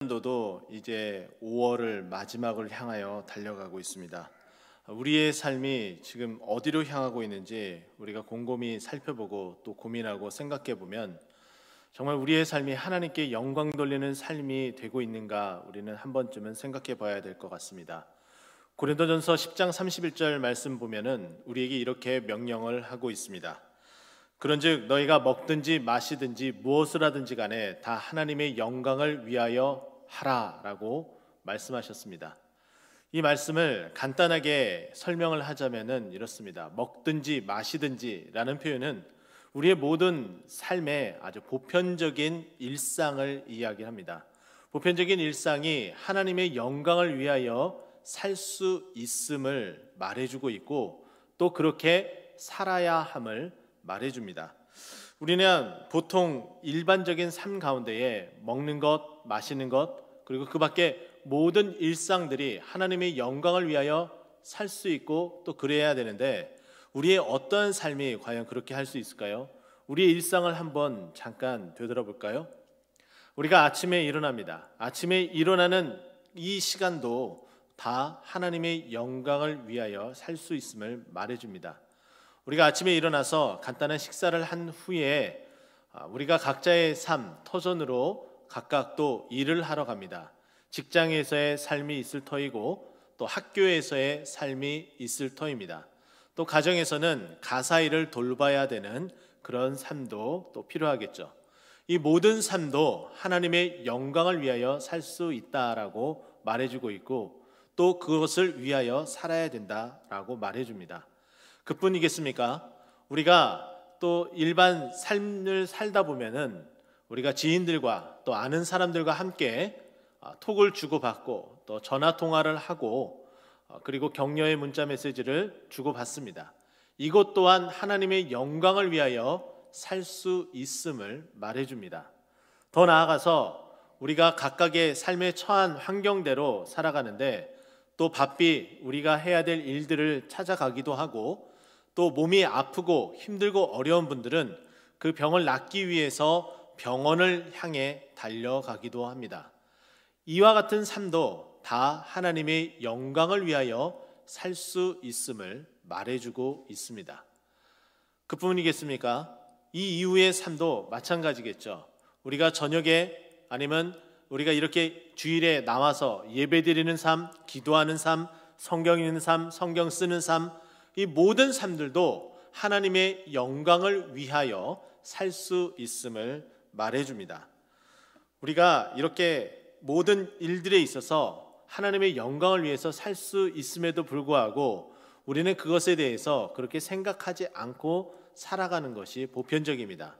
고린도도 이제 5월을 마지막을 향하여 달려가고 있습니다. 우리의 삶이 지금 어디로 향하고 있는지 우리가 곰곰이 살펴보고 또 고민하고 생각해 보면 정말 우리의 삶이 하나님께 영광 돌리는 삶이 되고 있는가 우리는 한 번쯤은 생각해 봐야 될 것 같습니다. 고린도전서 10장 31절 말씀 보면은 우리에게 이렇게 명령을 하고 있습니다. 그런즉 너희가 먹든지 마시든지 무엇을 하든지 간에 다 하나님의 영광을 위하여 하라라고 말씀하셨습니다. 이 말씀을 간단하게 설명을 하자면은 이렇습니다. 먹든지 마시든지라는 표현은 우리의 모든 삶의 아주 보편적인 일상을 이야기합니다. 보편적인 일상이 하나님의 영광을 위하여 살 수 있음을 말해주고 있고 또 그렇게 살아야 함을 말해줍니다. 우리는 보통 일반적인 삶 가운데에 먹는 것, 마시는 것, 그리고 그 밖에 모든 일상들이 하나님의 영광을 위하여 살 수 있고 또 그래야 되는데 우리의 어떤 삶이 과연 그렇게 할 수 있을까요? 우리의 일상을 한번 잠깐 되돌아볼까요? 우리가 아침에 일어납니다. 아침에 일어나는 이 시간도 다 하나님의 영광을 위하여 살 수 있음을 말해줍니다. 우리가 아침에 일어나서 간단한 식사를 한 후에 우리가 각자의 삶, 터전으로 각각 또 일을 하러 갑니다. 직장에서의 삶이 있을 터이고 또 학교에서의 삶이 있을 터입니다. 또 가정에서는 가사 일을 돌봐야 되는 그런 삶도 또 필요하겠죠. 이 모든 삶도 하나님의 영광을 위하여 살 수 있다라고 말해주고 있고 또 그것을 위하여 살아야 된다라고 말해줍니다. 그뿐이겠습니까? 우리가 또 일반 삶을 살다 보면은 우리가 지인들과 또 아는 사람들과 함께 톡을 주고받고 또 전화 통화를 하고 그리고 격려의 문자 메시지를 주고받습니다. 이것 또한 하나님의 영광을 위하여 살 수 있음을 말해줍니다. 더 나아가서 우리가 각각의 삶에 처한 환경대로 살아가는데 또 바삐 우리가 해야 될 일들을 찾아가기도 하고 또 몸이 아프고 힘들고 어려운 분들은 그 병을 낫기 위해서 병원을 향해 달려가기도 합니다. 이와 같은 삶도 다 하나님의 영광을 위하여 살 수 있음을 말해주고 있습니다. 그뿐이겠습니까? 이 이후의 삶도 마찬가지겠죠. 우리가 저녁에 아니면 우리가 이렇게 주일에 나와서 예배드리는 삶, 기도하는 삶, 성경 읽는 삶, 성경 쓰는 삶, 이 모든 삶들도 하나님의 영광을 위하여 살 수 있음을 말해줍니다. 우리가 이렇게 모든 일들에 있어서 하나님의 영광을 위해서 살 수 있음에도 불구하고 우리는 그것에 대해서 그렇게 생각하지 않고 살아가는 것이 보편적입니다.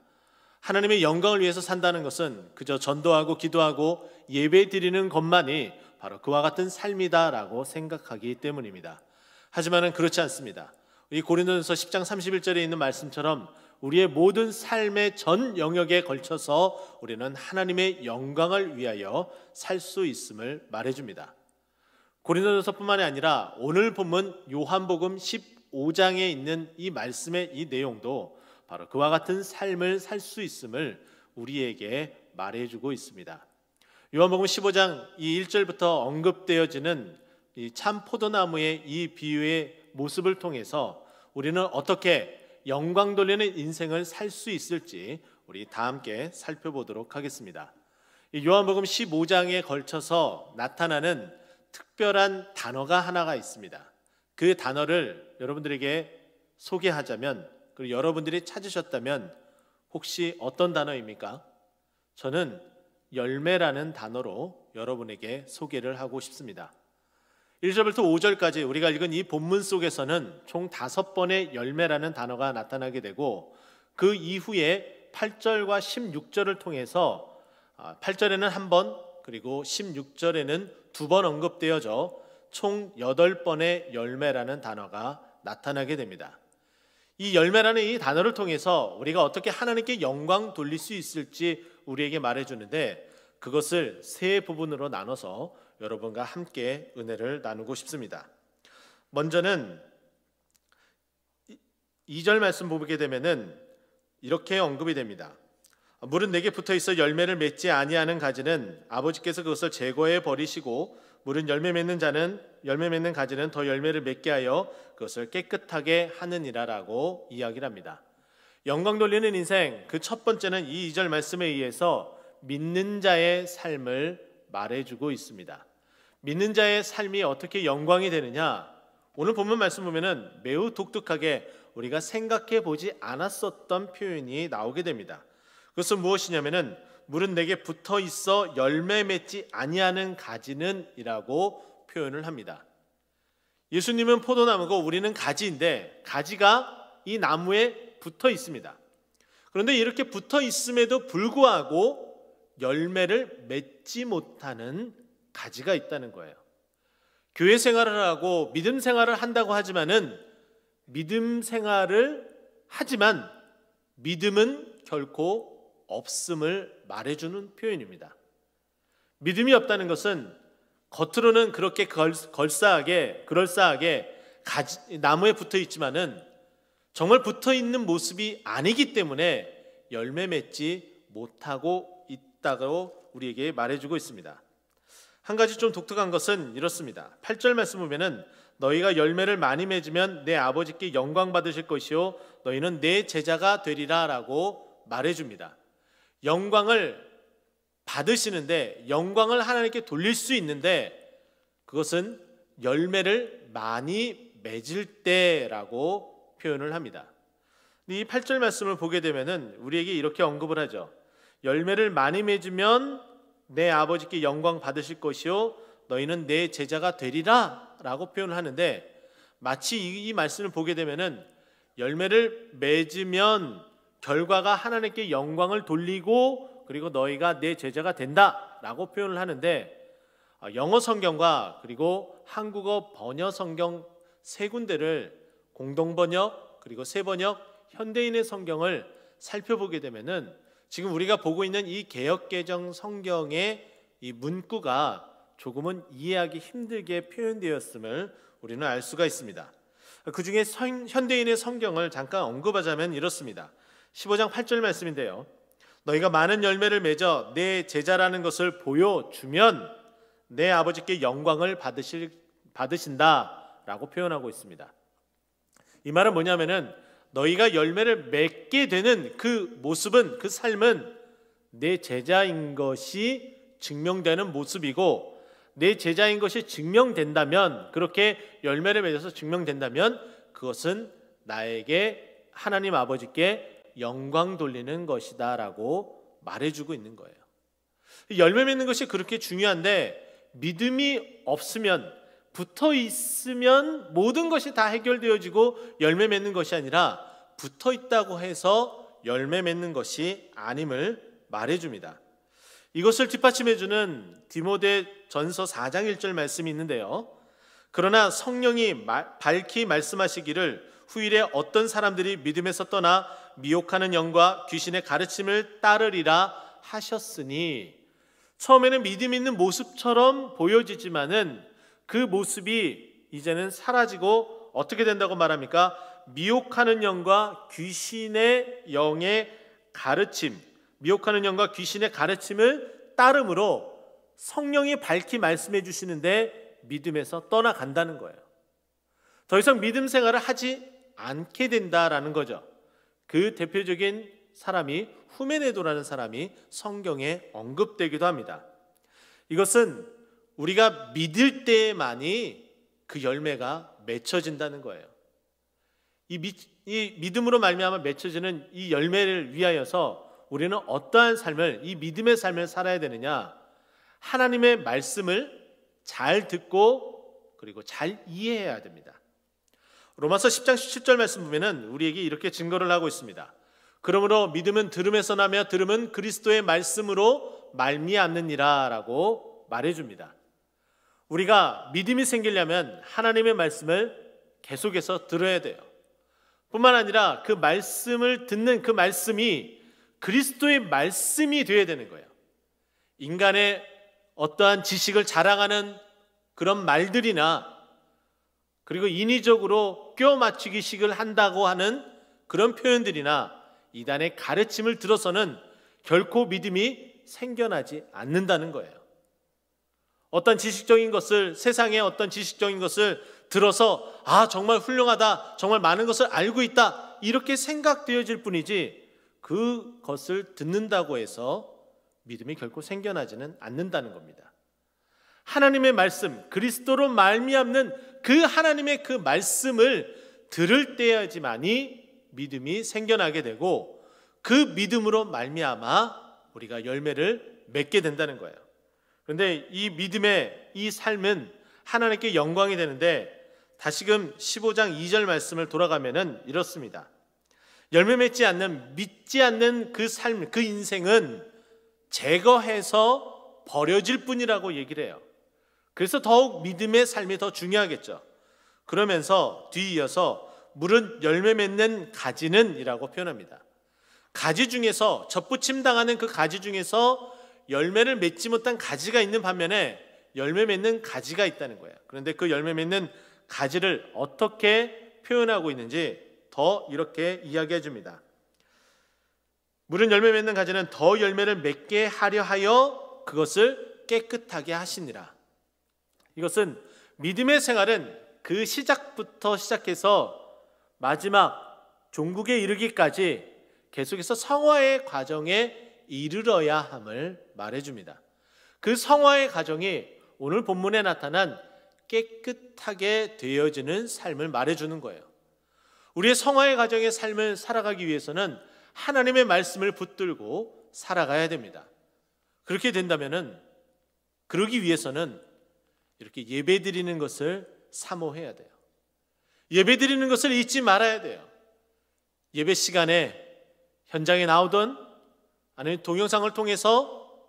하나님의 영광을 위해서 산다는 것은 그저 전도하고 기도하고 예배 드리는 것만이 바로 그와 같은 삶이다라고 생각하기 때문입니다. 하지만은 그렇지 않습니다. 이 고린도전서 10장 31절에 있는 말씀처럼 우리의 모든 삶의 전 영역에 걸쳐서 우리는 하나님의 영광을 위하여 살 수 있음을 말해줍니다. 고린도전서뿐만이 아니라 오늘 본문 요한복음 15장에 있는 이 말씀의 이 내용도 바로 그와 같은 삶을 살 수 있음을 우리에게 말해주고 있습니다. 요한복음 15장 이 1절부터 언급되어지는 이 참 포도나무의 이 비유의 모습을 통해서 우리는 어떻게 영광 돌리는 인생을 살 수 있을지 우리 다 함께 살펴보도록 하겠습니다. 이 요한복음 15장에 걸쳐서 나타나는 특별한 단어가 하나가 있습니다. 그 단어를 여러분들에게 소개하자면 그리고 여러분들이 찾으셨다면 혹시 어떤 단어입니까? 저는 열매라는 단어로 여러분에게 소개를 하고 싶습니다. 1절부터 5절까지 우리가 읽은 이 본문 속에서는 총 5번의 열매라는 단어가 나타나게 되고 그 이후에 8절과 16절을 통해서 8절에는 한 번 그리고 16절에는 2번 언급되어져 총 8번의 열매라는 단어가 나타나게 됩니다. 이 열매라는 이 단어를 통해서 우리가 어떻게 하나님께 영광 돌릴 수 있을지 우리에게 말해주는데 그것을 세 부분으로 나눠서 여러분과 함께 은혜를 나누고 싶습니다. 먼저는 2절 말씀 보게 되면은 이렇게 언급이 됩니다. 물은 내게 붙어 있어 열매를 맺지 아니하는 가지는 아버지께서 그것을 제거해 버리시고, 물은 열매 맺는 가지는 더 열매를 맺게 하여 그것을 깨끗하게 하느니라라고 이야기를 합니다. 영광 돌리는 인생, 그 첫 번째는 이 2절 말씀에 의해서 믿는 자의 삶을 말해주고 있습니다. 믿는 자의 삶이 어떻게 영광이 되느냐? 오늘 본문 말씀 보면은 매우 독특하게 우리가 생각해 보지 않았었던 표현이 나오게 됩니다. 그것은 무엇이냐면은 물은 내게 붙어 있어 열매 맺지 아니하는 가지는 이라고 표현을 합니다. 예수님은 포도나무고 우리는 가지인데, 가지가 이 나무에 붙어 있습니다. 그런데 이렇게 붙어 있음에도 불구하고 열매를 맺지 못하는 가지가 있다는 거예요. 교회 생활을 하고 믿음 생활을 한다고 하지만은 하지만 믿음은 결코 없음을 말해주는 표현입니다. 믿음이 없다는 것은 겉으로는 그렇게 그럴싸하게 나무에 붙어 있지만은 정말 붙어 있는 모습이 아니기 때문에 열매 맺지 못하고 있다고 우리에게 말해주고 있습니다. 한 가지 좀 독특한 것은 이렇습니다. 8절 말씀 보면은 너희가 열매를 많이 맺으면 내 아버지께 영광 받으실 것이요 너희는 내 제자가 되리라 라고 말해줍니다. 영광을 받으시는데, 영광을 하나님께 돌릴 수 있는데 그것은 열매를 많이 맺을 때라고 표현을 합니다. 이 8절 말씀을 보게 되면은 우리에게 이렇게 언급을 하죠. 열매를 많이 맺으면 내 아버지께 영광 받으실 것이요 너희는 내 제자가 되리라 라고 표현을 하는데, 마치 이 말씀을 보게 되면은 열매를 맺으면 결과가 하나님께 영광을 돌리고 그리고 너희가 내 제자가 된다 라고 표현을 하는데, 영어 성경과 그리고 한국어 번역 성경 세 군데를 공동번역 그리고 새번역 현대인의 성경을 살펴보게 되면은 지금 우리가 보고 있는 이 개역개정 성경의 이 문구가 조금은 이해하기 힘들게 표현되었음을 우리는 알 수가 있습니다. 그 중에 현대인의 성경을 잠깐 언급하자면 이렇습니다. 15장 8절 말씀인데요. 너희가 많은 열매를 맺어 내 제자라는 것을 보여주면 내 아버지께 영광을 받으신다 라고 표현하고 있습니다. 이 말은 뭐냐면은 너희가 열매를 맺게 되는 그 모습은, 그 삶은 내 제자인 것이 증명되는 모습이고, 내 제자인 것이 증명된다면, 그렇게 열매를 맺어서 증명된다면 그것은 나에게 하나님 아버지께 영광 돌리는 것이다 라고 말해주고 있는 거예요. 열매 맺는 것이 그렇게 중요한데, 믿음이 없으면, 붙어 있으면 모든 것이 다 해결되어지고 열매 맺는 것이 아니라 붙어 있다고 해서 열매 맺는 것이 아님을 말해줍니다. 이것을 뒷받침해주는 디모데전서 4장 1절 말씀이 있는데요. 그러나 성령이 밝히 말씀하시기를 후일에 어떤 사람들이 믿음에서 떠나 미혹하는 영과 귀신의 가르침을 따르리라 하셨으니, 처음에는 믿음 있는 모습처럼 보여지지만은 그 모습이 이제는 사라지고 어떻게 된다고 말합니까? 미혹하는 영과 귀신의 영의 가르침, 미혹하는 영과 귀신의 가르침을 따름으로 성령이 밝히 말씀해 주시는데 믿음에서 떠나간다는 거예요. 더 이상 믿음 생활을 하지 않게 된다라는 거죠. 그 대표적인 사람이 후메네도라는 사람이 성경에 언급되기도 합니다. 이것은 우리가 믿을 때만이 그 열매가 맺혀진다는 거예요. 이 믿음으로 말미암아 맺혀지는 이 열매를 위하여서 우리는 어떠한 삶을, 이 믿음의 삶을 살아야 되느냐? 하나님의 말씀을 잘 듣고 그리고 잘 이해해야 됩니다. 로마서 10장 17절 말씀 보면은 우리에게 이렇게 증거를 하고 있습니다. 그러므로 믿음은 들음에서 나며 들음은 그리스도의 말씀으로 말미암느니라 라고 말해줍니다. 우리가 믿음이 생기려면 하나님의 말씀을 계속해서 들어야 돼요. 뿐만 아니라 그 말씀을 듣는 그 말씀이 그리스도의 말씀이 되어야 되는 거예요. 인간의 어떠한 지식을 자랑하는 그런 말들이나 그리고 인위적으로 껴 맞추기식을 한다고 하는 그런 표현들이나 이단의 가르침을 들어서는 결코 믿음이 생겨나지 않는다는 거예요. 어떤 지식적인 것을, 세상의 어떤 지식적인 것을 들어서 정말 훌륭하다, 정말 많은 것을 알고 있다, 이렇게 생각되어질 뿐이지 그것을 듣는다고 해서 믿음이 결코 생겨나지는 않는다는 겁니다. 하나님의 말씀, 그리스도로 말미암는 그 하나님의 그 말씀을 들을 때야지만이 믿음이 생겨나게 되고, 그 믿음으로 말미암아 우리가 열매를 맺게 된다는 거예요. 그런데 이 믿음의 이 삶은 하나님께 영광이 되는데, 다시금 15장 2절 말씀을 돌아가면은 이렇습니다. 열매 맺지 않는, 믿지 않는 그 삶, 그 인생은 제거해서 버려질 뿐이라고 얘기를 해요. 그래서 더욱 믿음의 삶이 더 중요하겠죠. 그러면서 뒤이어서 물은 열매 맺는 가지는 이라고 표현합니다. 가지 중에서, 접붙임 당하는 그 가지 중에서 열매를 맺지 못한 가지가 있는 반면에 열매 맺는 가지가 있다는 거예요. 그런데 그 열매 맺는 가지를 어떻게 표현하고 있는지 더 이렇게 이야기해 줍니다. 물은 열매 맺는 가지는 더 열매를 맺게 하려 하여 그것을 깨끗하게 하시니라. 이것은 믿음의 생활은 그 시작부터 시작해서 마지막 종국에 이르기까지 계속해서 성화의 과정에 이르러야 함을 말해줍니다. 그 성화의 과정이 오늘 본문에 나타난 깨끗하게 되어지는 삶을 말해주는 거예요. 우리의 성화의 과정의 삶을 살아가기 위해서는 하나님의 말씀을 붙들고 살아가야 됩니다. 그렇게 된다면은, 그러기 위해서는 이렇게 예배 드리는 것을 사모해야 돼요. 예배 드리는 것을 잊지 말아야 돼요. 예배 시간에 현장에 나오던, 아니면 동영상을 통해서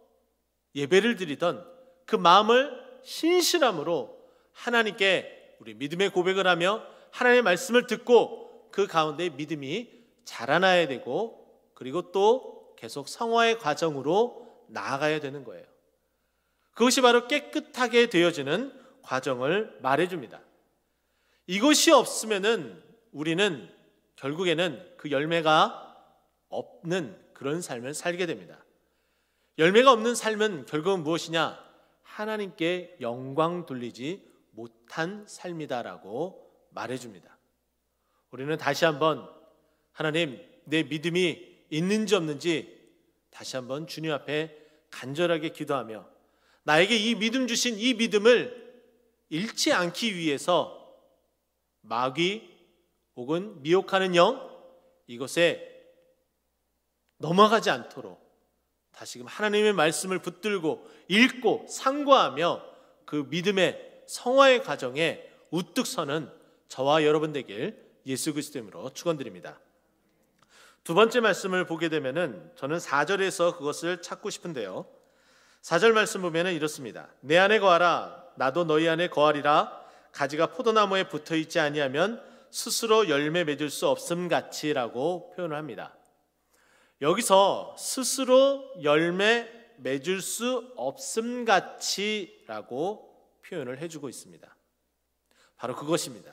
예배를 드리던 그 마음을 신실함으로 하나님께 우리 믿음의 고백을 하며 하나님의 말씀을 듣고 그 가운데 믿음이 자라나야 되고, 그리고 또 계속 성화의 과정으로 나아가야 되는 거예요. 그것이 바로 깨끗하게 되어지는 과정을 말해줍니다. 이것이 없으면은 우리는 결국에는 그 열매가 없는 그런 삶을 살게 됩니다. 열매가 없는 삶은 결국은 무엇이냐? 하나님께 영광 돌리지 못한 삶이다라고 말해줍니다. 우리는 다시 한번 하나님, 내 믿음이 있는지 없는지 다시 한번 주님 앞에 간절하게 기도하며 나에게 이 믿음 주신 이 믿음을 잃지 않기 위해서 마귀 혹은 미혹하는 영, 이것에 넘어가지 않도록 다시금 하나님의 말씀을 붙들고 읽고 상고하며 그 믿음의 성화의 과정에 우뚝 서는 저와 여러분 되길 예수 그리스도 이름으로 축원드립니다. 두 번째 말씀을 보게 되면은 저는 4절에서 그것을 찾고 싶은데요. 4절 말씀 보면은 이렇습니다. 내 안에 거하라, 나도 너희 안에 거하리라. 가지가 포도나무에 붙어 있지 아니하면 스스로 열매 맺을 수 없음 같이라고 표현을 합니다. 여기서 스스로 열매 맺을 수 없음 같이라고 표현을 해주고 있습니다. 바로 그것입니다.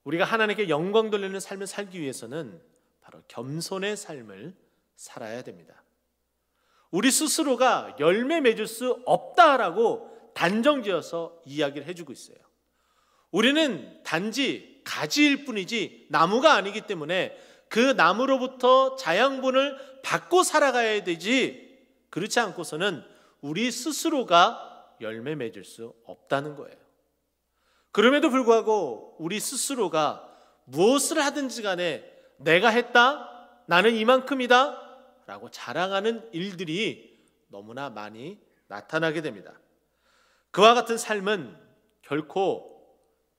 우리가 하나님께 영광 돌리는 삶을 살기 위해서는 바로 겸손의 삶을 살아야 됩니다. 우리 스스로가 열매 맺을 수 없다라고 단정지어서 이야기를 해주고 있어요. 우리는 단지 가지일 뿐이지 나무가 아니기 때문에 그 나무로부터 자양분을 받고 살아가야 되지, 그렇지 않고서는 우리 스스로가 열매 맺을 수 없다는 거예요. 그럼에도 불구하고 우리 스스로가 무엇을 하든지 간에 내가 했다, 나는 이만큼이다 라고 자랑하는 일들이 너무나 많이 나타나게 됩니다. 그와 같은 삶은 결코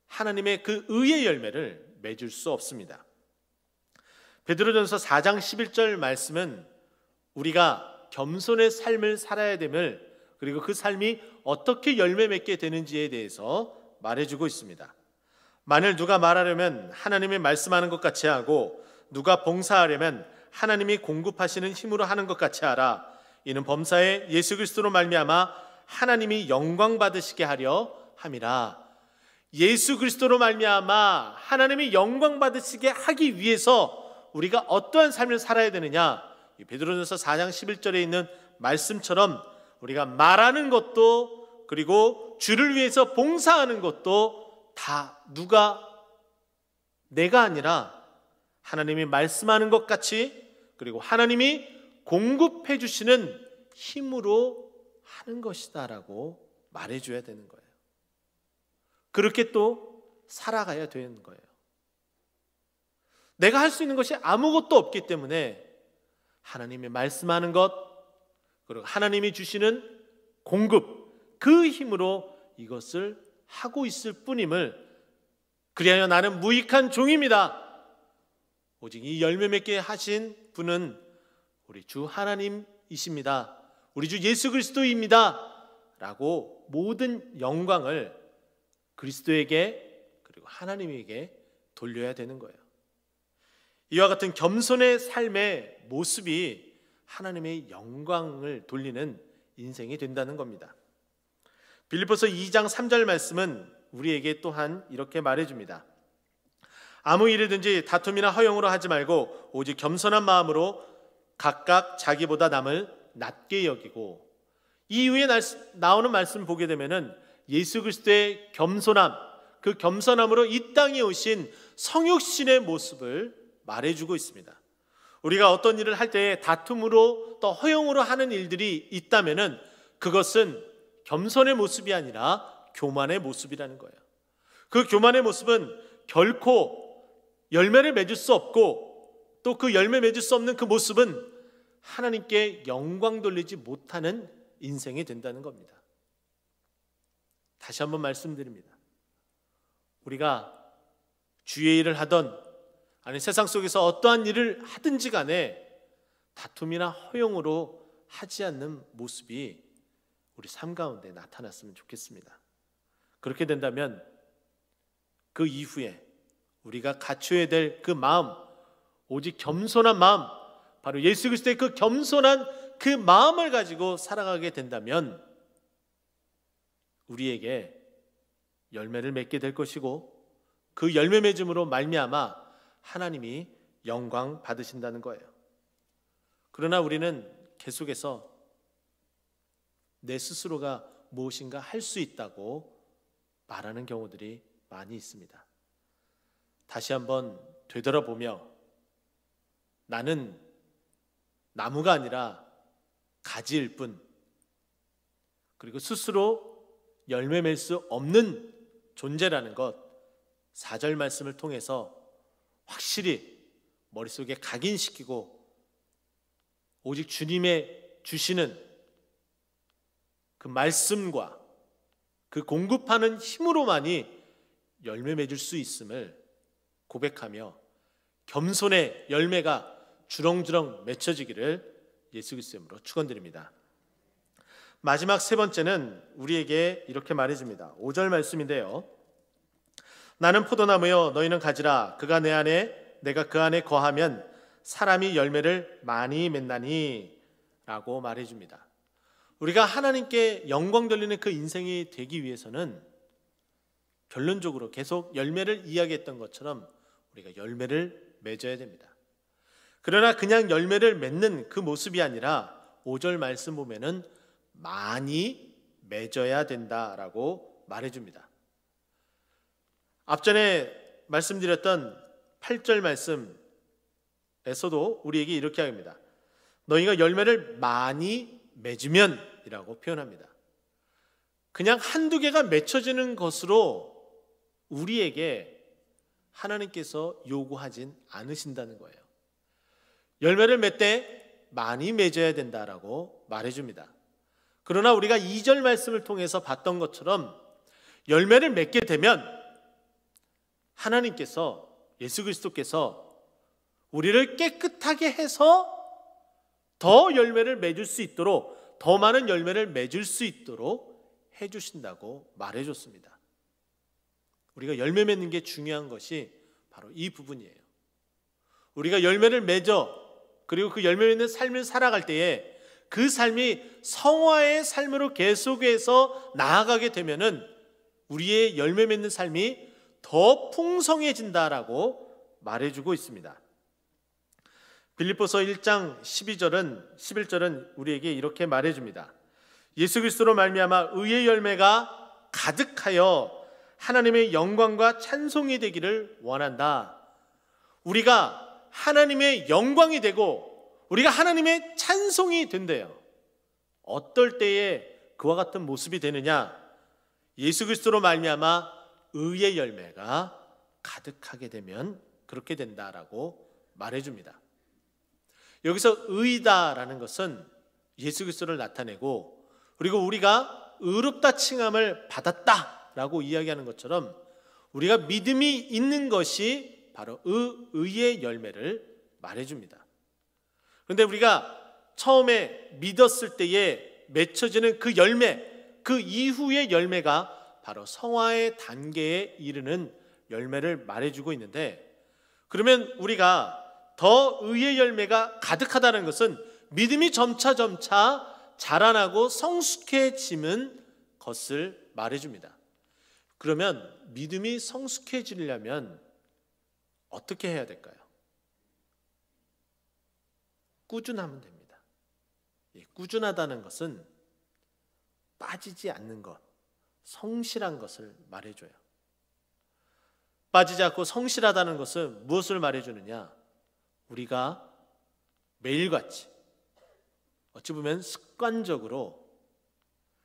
하나님의 그 의의 열매를 맺을 수 없습니다. 베드로전서 4장 11절 말씀은 우리가 겸손의 삶을 살아야 됨을, 그리고 그 삶이 어떻게 열매 맺게 되는지에 대해서 말해주고 있습니다. 만일 누가 말하려면 하나님이 말씀하는 것 같이 하고 누가 봉사하려면 하나님이 공급하시는 힘으로 하는 것 같이 하라. 이는 범사에 예수 그리스도로 말미암아 하나님이 영광 받으시게 하려 함이라. 예수 그리스도로 말미암아 하나님이 영광 받으시게 하기 위해서 우리가 어떠한 삶을 살아야 되느냐? 베드로전서 4장 11절에 있는 말씀처럼 우리가 말하는 것도 그리고 주를 위해서 봉사하는 것도 다 누가 내가 아니라 하나님이 말씀하는 것 같이 그리고 하나님이 공급해 주시는 힘으로 하는 것이다라고 말해줘야 되는 거예요. 그렇게 또 살아가야 되는 거예요. 내가 할 수 있는 것이 아무것도 없기 때문에 하나님이 말씀하는 것 그리고 하나님이 주시는 공급 그 힘으로 이것을 하고 있을 뿐임을 그리하여 나는 무익한 종입니다. 오직 이 열매 맺게 하신 분은 우리 주 하나님이십니다. 우리 주 예수 그리스도입니다. 라고 모든 영광을 그리스도에게 그리고 하나님에게 돌려야 되는 거예요. 이와 같은 겸손의 삶의 모습이 하나님의 영광을 돌리는 인생이 된다는 겁니다. 빌립보서 2장 3절 말씀은 우리에게 또한 이렇게 말해줍니다. 아무 일이든지 다툼이나 허용으로 하지 말고 오직 겸손한 마음으로 각각 자기보다 남을 낮게 여기고, 이 이후에 나오는 말씀 보게 되면은 예수 그리스도의 겸손함, 그 겸손함으로 이 땅에 오신 성육신의 모습을 말해주고 있습니다. 우리가 어떤 일을 할 때 다툼으로 또 허용으로 하는 일들이 있다면은 그것은 겸손의 모습이 아니라 교만의 모습이라는 거예요. 그 교만의 모습은 결코 열매를 맺을 수 없고 또 그 열매 맺을 수 없는 그 모습은 하나님께 영광 돌리지 못하는 인생이 된다는 겁니다. 다시 한번 말씀드립니다. 우리가 주의 일을 하던 아니 세상 속에서 어떠한 일을 하든지 간에 다툼이나 허용으로 하지 않는 모습이 우리 삶 가운데 나타났으면 좋겠습니다. 그렇게 된다면 그 이후에 우리가 갖춰야 될 그 마음, 오직 겸손한 마음, 바로 예수 그리스도의 그 겸손한 그 마음을 가지고 살아가게 된다면 우리에게 열매를 맺게 될 것이고 그 열매 맺음으로 말미암아 하나님이 영광 받으신다는 거예요. 그러나 우리는 계속해서 내 스스로가 무엇인가 할 수 있다고 말하는 경우들이 많이 있습니다. 다시 한번 되돌아보며 나는 나무가 아니라 가지일 뿐, 그리고 스스로 열매 맺을 수 없는 존재라는 것, 4절 말씀을 통해서 확실히 머릿속에 각인시키고 오직 주님의 주시는 그 말씀과 그 공급하는 힘으로만이 열매 맺을 수 있음을 고백하며 겸손의 열매가 주렁주렁 맺혀지기를 예수 그리스도의 이름으로 축원드립니다. 마지막 세 번째는 우리에게 이렇게 말해줍니다. 5절 말씀인데요. 나는 포도나무여 너희는 가지라. 그가 내 안에 내가 그 안에 거하면 사람이 열매를 많이 맺나니 라고 말해줍니다. 우리가 하나님께 영광 돌리는 그 인생이 되기 위해서는 결론적으로 계속 열매를 이야기했던 것처럼 우리가 열매를 맺어야 됩니다. 그러나 그냥 열매를 맺는 그 모습이 아니라 5절 말씀 보면은 많이 맺어야 된다라고 말해줍니다. 앞전에 말씀드렸던 8절 말씀에서도 우리에게 이렇게 합니다. 너희가 열매를 많이 맺으면 이라고 표현합니다. 그냥 한두 개가 맺혀지는 것으로 우리에게 하나님께서 요구하진 않으신다는 거예요. 열매를 맺되 많이 맺어야 된다라고 말해줍니다. 그러나 우리가 2절 말씀을 통해서 봤던 것처럼 열매를 맺게 되면 하나님께서, 예수 그리스도께서 우리를 깨끗하게 해서 더 열매를 맺을 수 있도록, 더 많은 열매를 맺을 수 있도록 해주신다고 말해줬습니다. 우리가 열매 맺는 게 중요한 것이 바로 이 부분이에요. 우리가 열매를 맺어 그리고 그 열매 맺는 삶을 살아갈 때에 그 삶이 성화의 삶으로 계속해서 나아가게 되면은 우리의 열매 맺는 삶이 더 풍성해진다라고 말해주고 있습니다. 빌립보서 1장 11절은 우리에게 이렇게 말해줍니다. 예수 그리스도로 말미암아 의의 열매가 가득하여 하나님의 영광과 찬송이 되기를 원한다. 우리가 하나님의 영광이 되고 우리가 하나님의 찬송이 된대요. 어떨 때에 그와 같은 모습이 되느냐? 예수 그리스도로 말미암아 의의 열매가 가득하게 되면 그렇게 된다라고 말해줍니다. 여기서 의다라는 것은 예수 그리스도를 나타내고, 그리고 우리가 의롭다 칭함을 받았다라고 이야기하는 것처럼 우리가 믿음이 있는 것이 바로 의의 열매를 말해줍니다. 그런데 우리가 처음에 믿었을 때에 맺혀지는 그 열매, 그 이후의 열매가 바로 성화의 단계에 이르는 열매를 말해주고 있는데, 그러면 우리가 더 의의 열매가 가득하다는 것은 믿음이 점차 자라나고 성숙해지는 것을 말해줍니다. 그러면 믿음이 성숙해지려면 어떻게 해야 될까요? 꾸준하면 됩니다. 꾸준하다는 것은 빠지지 않는 것, 성실한 것을 말해줘요. 빠지지 않고 성실하다는 것은 무엇을 말해주느냐? 우리가 매일같이, 어찌 보면 습관적으로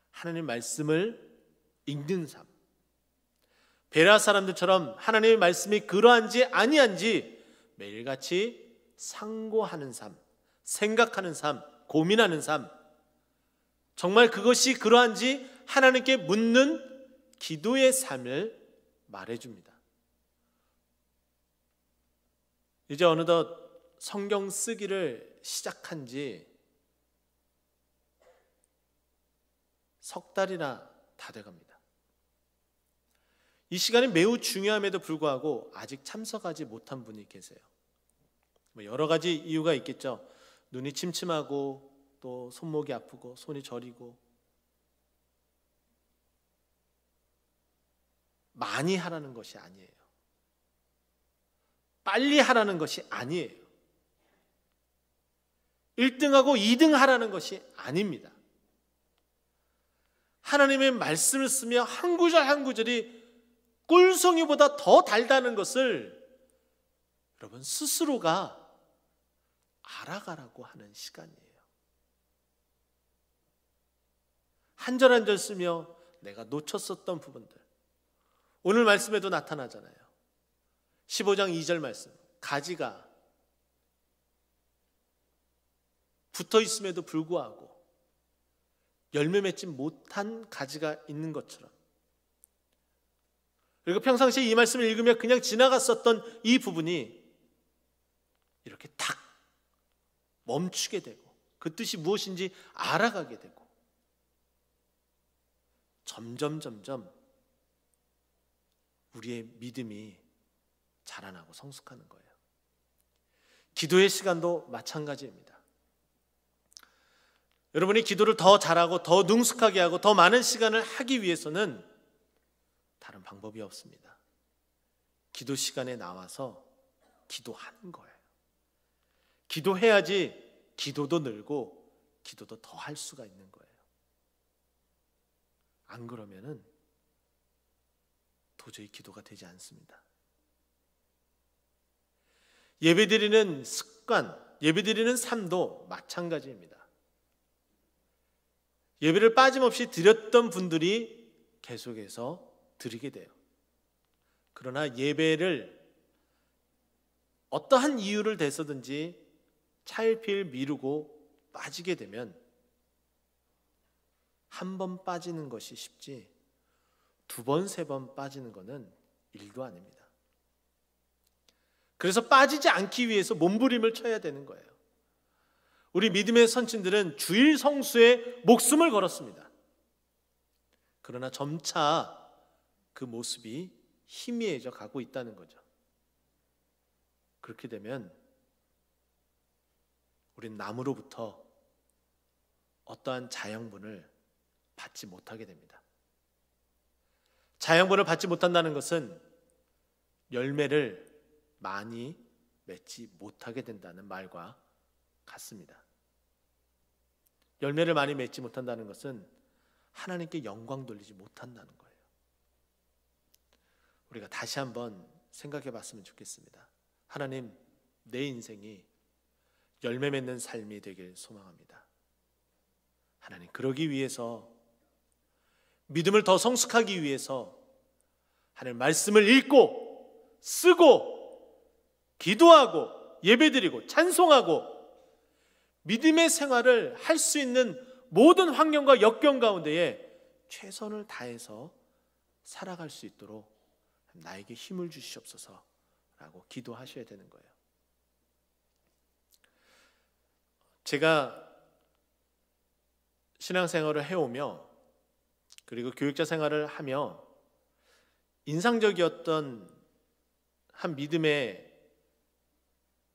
하나님 말씀을 읽는 삶, 베레아 사람들처럼 하나님의 말씀이 그러한지 아니한지 매일같이 상고하는 삶, 생각하는 삶, 고민하는 삶, 정말 그것이 그러한지 하나님께 묻는 기도의 삶을 말해줍니다. 이제 어느덧 성경 쓰기를 시작한 지 석 달이나 다 돼갑니다. 이 시간이 매우 중요함에도 불구하고 아직 참석하지 못한 분이 계세요. 여러 가지 이유가 있겠죠. 눈이 침침하고 또 손목이 아프고 손이 저리고. 많이 하라는 것이 아니에요. 빨리 하라는 것이 아니에요. 1등하고 2등 하라는 것이 아닙니다. 하나님의 말씀을 쓰며 한 구절 한 구절이 꿀송이보다 더 달다는 것을 여러분 스스로가 알아가라고 하는 시간이에요. 한 절 한 절 쓰며 내가 놓쳤었던 부분들, 오늘 말씀에도 나타나잖아요. 15장 2절 말씀, 가지가 붙어 있음에도 불구하고 열매 맺지 못한 가지가 있는 것처럼, 그리고 평상시에 이 말씀을 읽으며 그냥 지나갔었던 이 부분이 이렇게 탁 멈추게 되고 그 뜻이 무엇인지 알아가게 되고 점점 우리의 믿음이 자라나고 성숙하는 거예요. 기도의 시간도 마찬가지입니다. 여러분이 기도를 더 잘하고 더 능숙하게 하고 더 많은 시간을 하기 위해서는 다른 방법이 없습니다. 기도 시간에 나와서 기도하는 거예요. 기도해야지 기도도 늘고 기도도 더 할 수가 있는 거예요. 안 그러면은 도저히 기도가 되지 않습니다. 예배드리는 습관, 예배드리는 삶도 마찬가지입니다. 예배를 빠짐없이 드렸던 분들이 계속해서 드리게 돼요. 그러나 예배를 어떠한 이유를 대서든지 차일피일 미루고 빠지게 되면 한 번 빠지는 것이 쉽지 두 번, 세 번 빠지는 것은 일도 아닙니다. 그래서 빠지지 않기 위해서 몸부림을 쳐야 되는 거예요. 우리 믿음의 선친들은 주일 성수에 목숨을 걸었습니다. 그러나 점차 그 모습이 희미해져 가고 있다는 거죠. 그렇게 되면 우린 남으로부터 어떠한 자양분을 받지 못하게 됩니다. 자양분을 받지 못한다는 것은 열매를 많이 맺지 못하게 된다는 말과 같습니다. 열매를 많이 맺지 못한다는 것은 하나님께 영광 돌리지 못한다는 거예요. 우리가 다시 한번 생각해 봤으면 좋겠습니다. 하나님, 내 인생이 열매 맺는 삶이 되길 소망합니다. 하나님, 그러기 위해서, 믿음을 더 성숙하기 위해서 하나님 말씀을 읽고 쓰고 기도하고 예배드리고 찬송하고 믿음의 생활을 할 수 있는 모든 환경과 역경 가운데에 최선을 다해서 살아갈 수 있도록 나에게 힘을 주시옵소서라고 기도하셔야 되는 거예요. 제가 신앙생활을 해오며 그리고 교육자 생활을 하며 인상적이었던 한 믿음의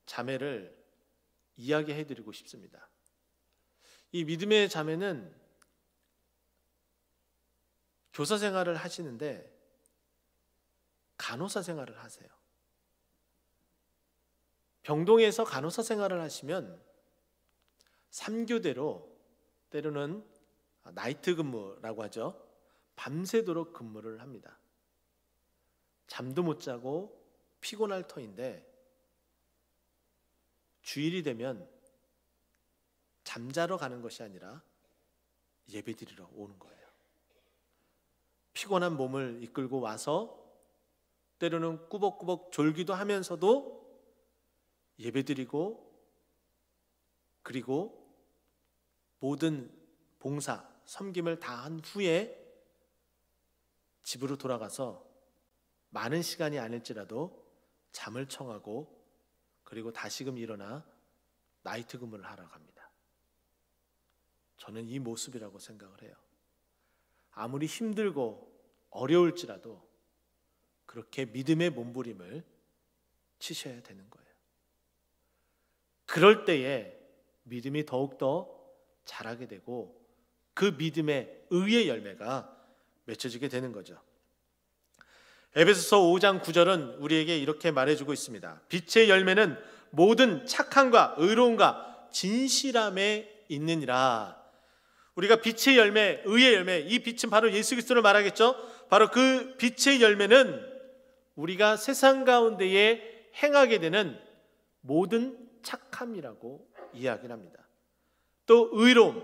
자매를 이야기해드리고 싶습니다. 이 믿음의 자매는 교사 생활을 하시는데 간호사 생활을 하세요. 병동에서 간호사 생활을 하시면 3교대로 때로는 나이트 근무라고 하죠. 밤새도록 근무를 합니다. 잠도 못 자고 피곤할 터인데 주일이 되면 잠자러 가는 것이 아니라 예배드리러 오는 거예요. 피곤한 몸을 이끌고 와서 때로는 꾸벅꾸벅 졸기도 하면서도 예배드리고 그리고 모든 봉사, 섬김을 다 한 후에 집으로 돌아가서 많은 시간이 아닐지라도 잠을 청하고 그리고 다시금 일어나 나이트 근무를 하러 갑니다. 저는 이 모습이라고 생각을 해요. 아무리 힘들고 어려울지라도 그렇게 믿음의 몸부림을 치셔야 되는 거예요. 그럴 때에 믿음이 더욱더 자라게 되고 그 믿음의 의의 열매가 맺혀지게 되는 거죠. 에베소서 5장 9절은 우리에게 이렇게 말해주고 있습니다. 빛의 열매는 모든 착함과 의로움과 진실함에 있느니라. 우리가 빛의 열매, 의의 열매, 이 빛은 바로 예수 그리스도를 말하겠죠. 바로 그 빛의 열매는 우리가 세상 가운데에 행하게 되는 모든 착함이라고 이야기를 합니다. 또 의로움,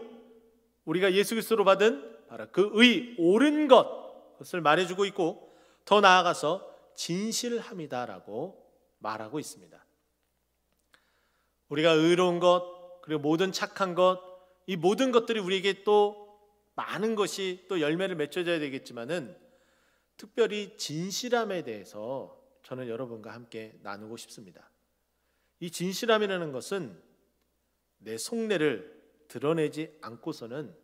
우리가 예수 그리스도로 받은 바로 그 의, 옳은 것을 말해주고 있고 더 나아가서 진실함이다라고 말하고 있습니다. 우리가 의로운 것 그리고 모든 착한 것, 이 모든 것들이 우리에게 또 많은 것이 또 열매를 맺혀져야 되겠지만은 특별히 진실함에 대해서 저는 여러분과 함께 나누고 싶습니다. 이 진실함이라는 것은 내 속내를 드러내지 않고서는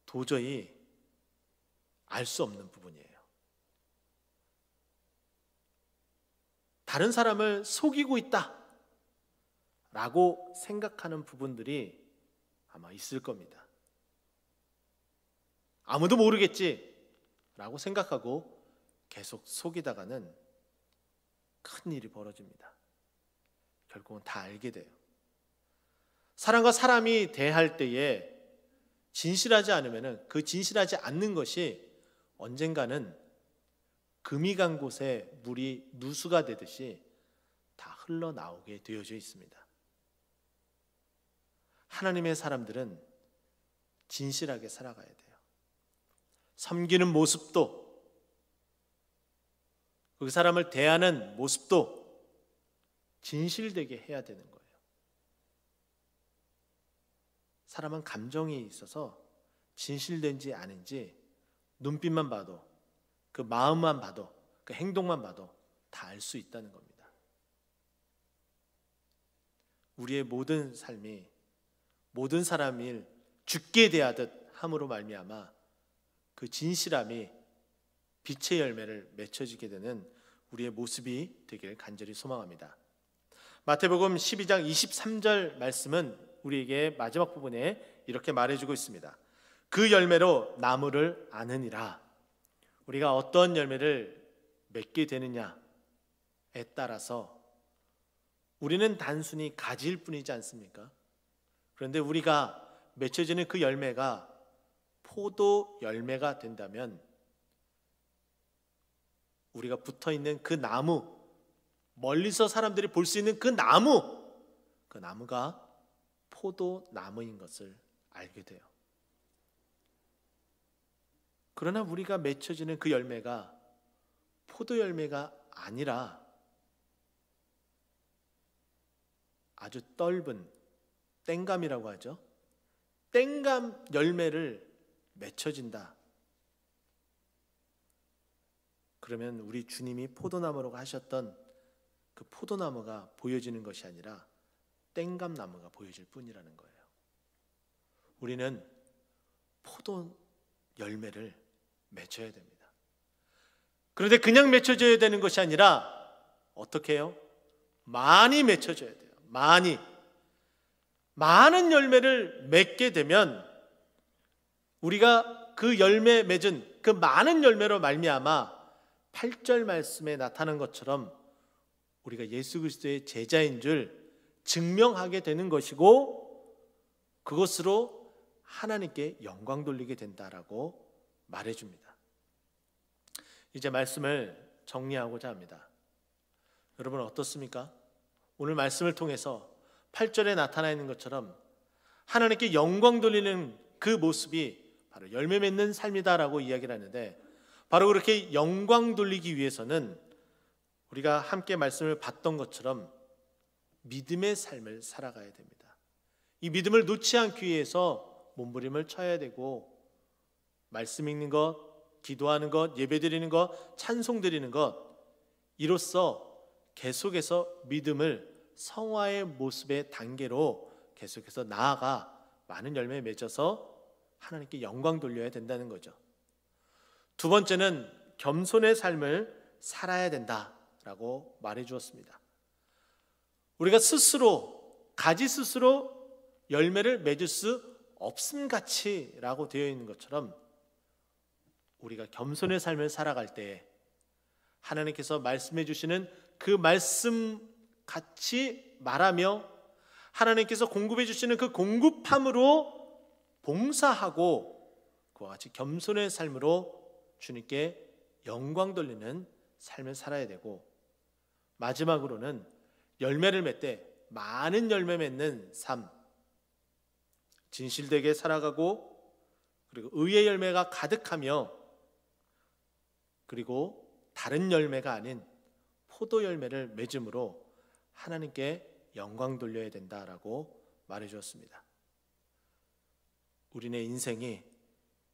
도저히 알 수 없는 부분이에요. 다른 사람을 속이고 있다 라고 생각하는 부분들이 아마 있을 겁니다. 아무도 모르겠지 라고 생각하고 계속 속이다가는 큰일이 벌어집니다. 결국은 다 알게 돼요. 사람과 사람이 대할 때에 진실하지 않으면 그 진실하지 않는 것이 언젠가는 금이 간 곳에 물이 누수가 되듯이 다 흘러나오게 되어져 있습니다. 하나님의 사람들은 진실하게 살아가야 돼요. 섬기는 모습도 그 사람을 대하는 모습도 진실되게 해야 되는 거예요. 사람은 감정이 있어서 진실된지 아닌지 눈빛만 봐도 그 마음만 봐도 그 행동만 봐도 다 알 수 있다는 겁니다. 우리의 모든 삶이 모든 사람을 죽게 대하듯 함으로 말미암아 그 진실함이 빛의 열매를 맺혀지게 되는 우리의 모습이 되길 간절히 소망합니다. 마태복음 12장 23절 말씀은 우리에게 마지막 부분에 이렇게 말해주고 있습니다. 그 열매로 나무를 아느니라. 우리가 어떤 열매를 맺게 되느냐에 따라서 우리는 단순히 가지일 뿐이지 않습니까? 그런데 우리가 맺혀지는 그 열매가 포도 열매가 된다면 우리가 붙어있는 그 나무, 멀리서 사람들이 볼 수 있는 그 나무가 포도나무인 것을 알게 돼요. 그러나 우리가 맺혀지는 그 열매가 포도 열매가 아니라 아주 떫은 땡감이라고 하죠. 땡감 열매를 맺혀진다. 그러면 우리 주님이 포도나무라고 하셨던 그 포도나무가 보여지는 것이 아니라 땡감나무가 보여질 뿐이라는 거예요. 우리는 포도 열매를 맺혀야 됩니다. 그런데 그냥 맺혀져야 되는 것이 아니라 어떻게 해요? 많이 맺혀져야 돼요. 많은 열매를 맺게 되면 우리가 그 열매 맺은 그 많은 열매로 말미암아 8절 말씀에 나타난 것처럼 우리가 예수 그리스도의 제자인 줄 증명하게 되는 것이고 그것으로 하나님께 영광 돌리게 된다라고 말해줍니다. 이제 말씀을 정리하고자 합니다. 여러분 어떻습니까? 오늘 말씀을 통해서 8절에 나타나 있는 것처럼 하나님께 영광 돌리는 그 모습이 바로 열매 맺는 삶이다라고 이야기를 하는데, 바로 그렇게 영광 돌리기 위해서는 우리가 함께 말씀을 봤던 것처럼 믿음의 삶을 살아가야 됩니다. 이 믿음을 놓지 않기 위해서 몸부림을 쳐야 되고, 말씀 읽는 것, 기도하는 것, 예배드리는 것, 찬송 드리는 것, 이로써 계속해서 믿음을 성화의 모습의 단계로 계속해서 나아가 많은 열매 맺어서 하나님께 영광 돌려야 된다는 거죠. 두 번째는 겸손의 삶을 살아야 된다라고 말해 주었습니다. 우리가 가지 스스로 열매를 맺을 수 없음같이라고 되어 있는 것처럼 우리가 겸손의 삶을 살아갈 때 하나님께서 말씀해 주시는 그 말씀 같이 말하며 하나님께서 공급해 주시는 그 공급함으로 봉사하고 그와 같이 겸손의 삶으로 주님께 영광 돌리는 삶을 살아야 되고, 마지막으로는 열매를 맺되 많은 열매 맺는 삶, 진실되게 살아가고 그리고 의의 열매가 가득하며 그리고 다른 열매가 아닌 포도 열매를 맺음으로 하나님께 영광 돌려야 된다라고 말해 주었습니다. 우리네 인생이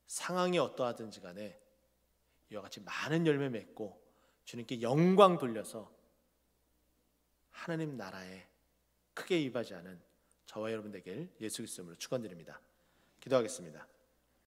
상황이 어떠하든지 간에 이와 같이 많은 열매 맺고 주님께 영광 돌려서 하나님 나라에 크게 임하지 않은 저와 여러분 되길 예수 그리스도 이름으로 축원드립니다. 기도하겠습니다.